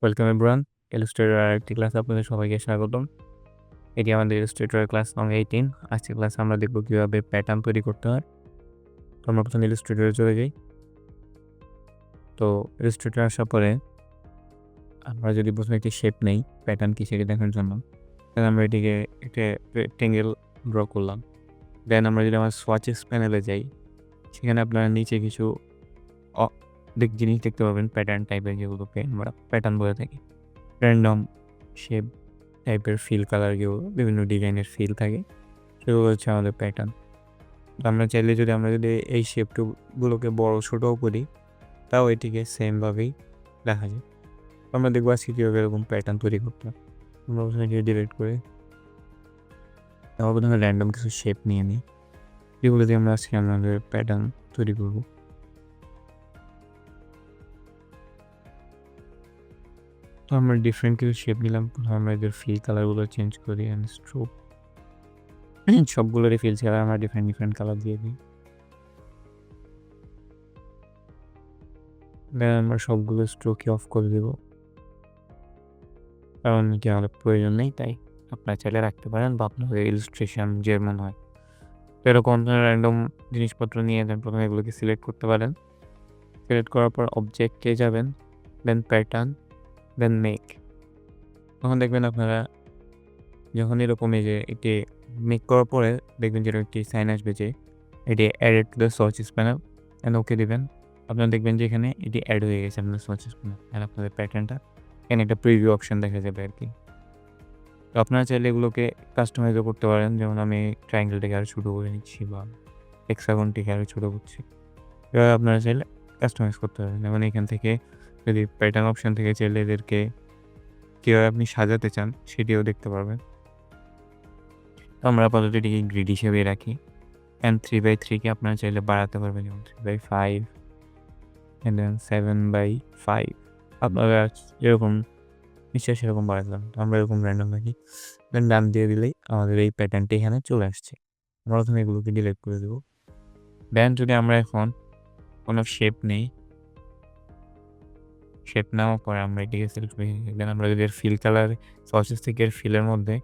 Welcome everyone. Illustrator আরেকটি ক্লাসে আপনাদের সবাইকে স্বাগতম। এটি আমাদের ইলাস্ট্রেটরের ক্লাস নং 18। আজকের ক্লাসে আমরা দেখব কীভাবে প্যাটার্ন তৈরি করতে হয়। তো আমরা প্রথমে ইলাস্ট্রেটরে চলে যাই। তো ইলাস্ট্রেটরে আসার পরে আমরা যদি প্রথমে একটি শেপ নেই প্যাটার্ন কি সেটি দেখার জন্য, তাহলে আমরা এটিকে একটা রেক্টেঙ্গেল ড্র করলাম। দেন আমরা যদি আমার সোয়াচেস প্যানেলে যাই, সেখানে আপনারা নিচে কিছু জিনিস দেখতে পাবেন প্যাটার্ন টাইপের, যেগুলোকে আমরা প্যাটার্ন বলে থাকি। র্যান্ডম শেপ টাইপের ফিল কালার, যেগুলো বিভিন্ন ডিজাইনের ফিল থাকে, সেগুলো হচ্ছে আমাদের প্যাটার্ন। আমরা চাইলে আমরা যদি এই শেপগুলোকে বড় ছোটও করি, তাও এটিকে সেমভাবেই দেখা যায়। আমরা দেখবো আজকে কীভাবে এরকম প্যাটার্ন তৈরি করতে হয়। আমরা প্রথমে এটিকে ডিলিট করে আমরা প্রথমে র্যান্ডম কিছু শেপ নিয়ে নিই, যেগুলো দিয়ে আমরা আজকে আমাদের প্যাটার্ন তৈরি করব। তো আমরা ডিফারেন্ট কিছু শেপ নিলাম। আমরা এদের ফিল কালারগুলো চেঞ্জ করি অ্যান্ড স্ট্রোক সবগুলোরই ফিল ছাড়া আমরা ডিফারেন্ট কালার দিয়ে দিই। দেন আমরা সবগুলো স্ট্রোকই অফ করে দেবো, কারণ এটি আমাদের প্রয়োজন নেই। তাই আপনারা চাইলে রাখতে পারেন বা আপনাদের ইলাস্ট্রেশন যেমন হয়। তো এরকম র্যান্ডম জিনিসপত্র নিয়ে দেন প্রথমে এগুলোকে সিলেক্ট করতে পারেন। সিলেক্ট করার পর অবজেক্টে যাবেন, দেন প্যাটার্ন, দেন মেক। তখন দেখবেন আপনারা যখন এরকম এই যে এটি মেক করার পরে দেখবেন যে একটি সাইন আসবে যে এটি added to the sources panel, and okay দেবেন। আপনারা দেখবেন যে এখানে এটি অ্যাড হয়ে গেছে আপনাদের সোর্সেস প্যানেল, অ্যান্ড আপনাদের প্যাটার্নটা এখানে একটা প্রিভিউ অপশন দেখা যাবে আর কি। তো আপনারা চাইলে এগুলোকে কাস্টমাইজও করতে পারেন, যেমন আমি ট্রায়াঙ্গেলটাকে আরও ছোটো করে নিচ্ছি বা হেক্সাগনটিকে আরও ছোটো করছি। এভাবে আপনারা চাইলে কাস্টমাইজ করতে পারেন। যেমন এখান থেকে যদি প্যাটার্ন অপশন থেকে চাইলে এদেরকে কীভাবে আপনি সাজাতে চান সেটিও দেখতে পারবেন। তো আমরা আপাতত এটিকে গ্রিড হিসেবে রাখি, অ্যান্ড 3/3কে আপনারা চাইলে বাড়াতে পারবেন, যেমন 3/5 অ্যান্ড দেন 7/5। আপনারা যেরকম ইচ্ছা সেরকম বাড়ালাম। তো আমরা এরকম র্যান্ডম রাখি, দেন ডান দিয়ে দিলেই আমাদের এই প্যাটার্নটি এখানে চলে আসছে। আমরা প্রথমে এগুলোকে ডিলিট করে দেবো। দেন যদি আমরা এখন কোনো শেপ নেই, শেপ নেওয়ার পরে আমরা এটিকে সিলেক্ট করি, দেন আমরা যদি ফিল কালার সোর্সেস থেকে ফিলের মধ্যে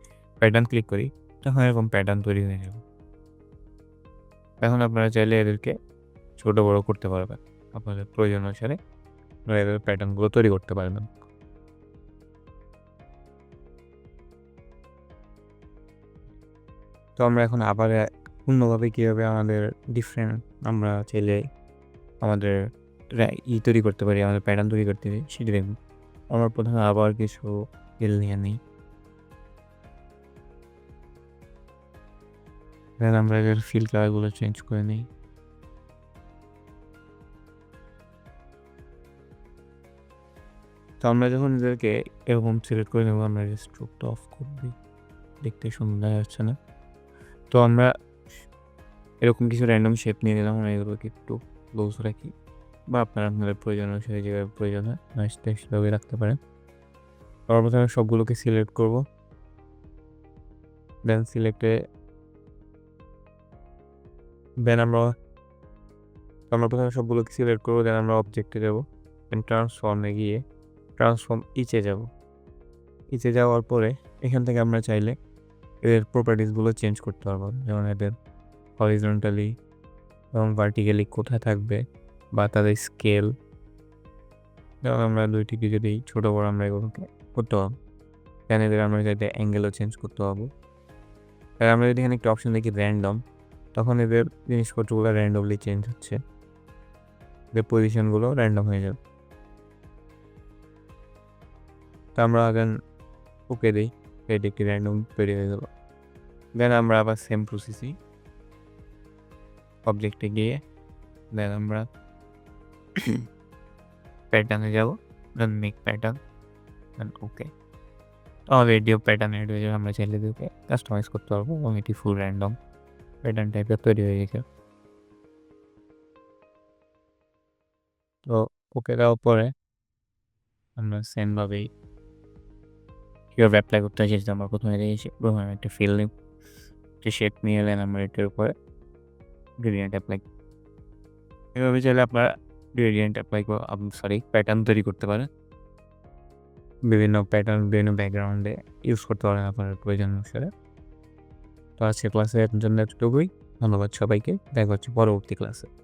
প্যাটার্ন ক্লিক করি, তখন এরকম প্যাটার্ন তৈরি হয়ে যাবে। এখন আপনারা চাইলে এদেরকে ছোটো বড়ো করতে পারবেন, আপনাদের প্রয়োজন অনুসারে আপনারা এদের প্যাটার্নগুলো তৈরি করতে পারবেন। তো আমরা এখন আবার অন্যভাবে কীভাবে আমাদের ডিফারেন্ট আমরা চাইলে আমাদের তৈরি করতে পারি, আমাদের প্যাটার্ন তৈরি করতে পারি সেটি দেখব। আমরা প্রথমে আবার কিছু স্কেল নিয়ে নিই, দেন আমরা এদের ফিল কালারগুলো চেঞ্জ করে নিই। তো আমরা যখন এদেরকে এরকম সিলেক্ট করে নেব, আমরা স্ট্রোকটা অফ করে দিই, দেখতে সুন্দর দেখা যাচ্ছে না। তো আমরা এরকম কিছু র্যান্ডম শেপ নিয়ে নিলাম, আমরা এগুলোকে একটু ক্লোজ রাখি, বা আপনারা আপনাদের প্রয়োজন অনুসারে যেভাবে প্রয়োজন হয় সেভাবে রাখতে পারেন। তারপর প্রথমে সবগুলোকে সিলেক্ট করব, দেন আমরা প্রথমে সবগুলোকে সিলেক্ট করবো, দেন আমরা অবজেক্টে যাবো, দেন ট্রান্সফর্মে গিয়ে ট্রান্সফর্ম ইচে যাওয়ার পরে এখান থেকে আমরা চাইলে এদের প্রপার্টিসগুলো চেঞ্জ করতে পারবো, যেমন এদের হরিজন্টালি এবং ভার্টিক্যালি কোথায় থাকবে, বা তাদের স্কেল। যেমন আমরা দুইটিকে যদি ছোটো বড়ো আমরা এগুলোকে করতে পারবো, দেন এদের আমরা চাইলে অ্যাঙ্গেলও চেঞ্জ করতে পারবো। আর আমরা যদি এখানে একটা অপশন দেখি র্যান্ডম, তখন এদের জিনিসপত্রগুলো র্যান্ডমলি চেঞ্জ হচ্ছে, এদের পজিশনগুলো র্যান্ডম হয়ে যাবে। তো আমরা দেন ওকে দিই, এটি একটি র্যান্ডম তৈরি হয়ে গেল। দেন আমরা আবার সেম প্রসেসই অবজেক্টে গিয়ে দেন আমরা প্যাটার্নে যাব, দেন মেক প্যাটার্ন, দেন ওকে। আমাদের এটিও প্যাটার্ন এড হয়ে যাবে। আমরা চাইলে এদেরকে কাস্টমাইজ করতে পারবো এবং এটি ফুল র্যান্ডম প্যাটার্ন টাইপের তৈরি হয়ে গেছে। তো ওকে দেওয়ার পরে আমরা সেমভাবেই কীভাবে অ্যাপ্লাই করতে হয় সেটা আমরা প্রথমে একটা ফিল নিই, একটা শেপ নিয়ে এলেন, আমরা এটার উপরে গ্রেডিয়েন্ট অ্যাপ্লাই। এভাবে চাইলে আপনারা গ্রেডিয়েন্ট অ্যাপ্লাই প্যাটার্ন তৈরি করতে পারেন। বিভিন্ন প্যাটার্ন, বিভিন্ন ব্যাকগ্রাউন্ডে ইউজ করতে পারেন আপনার প্রয়োজন অনুসারে। তো আজকের ক্লাসের জন্য এতটুকুই। ধন্যবাদ সবাইকে। দেখা হচ্ছে পরবর্তী ক্লাসে।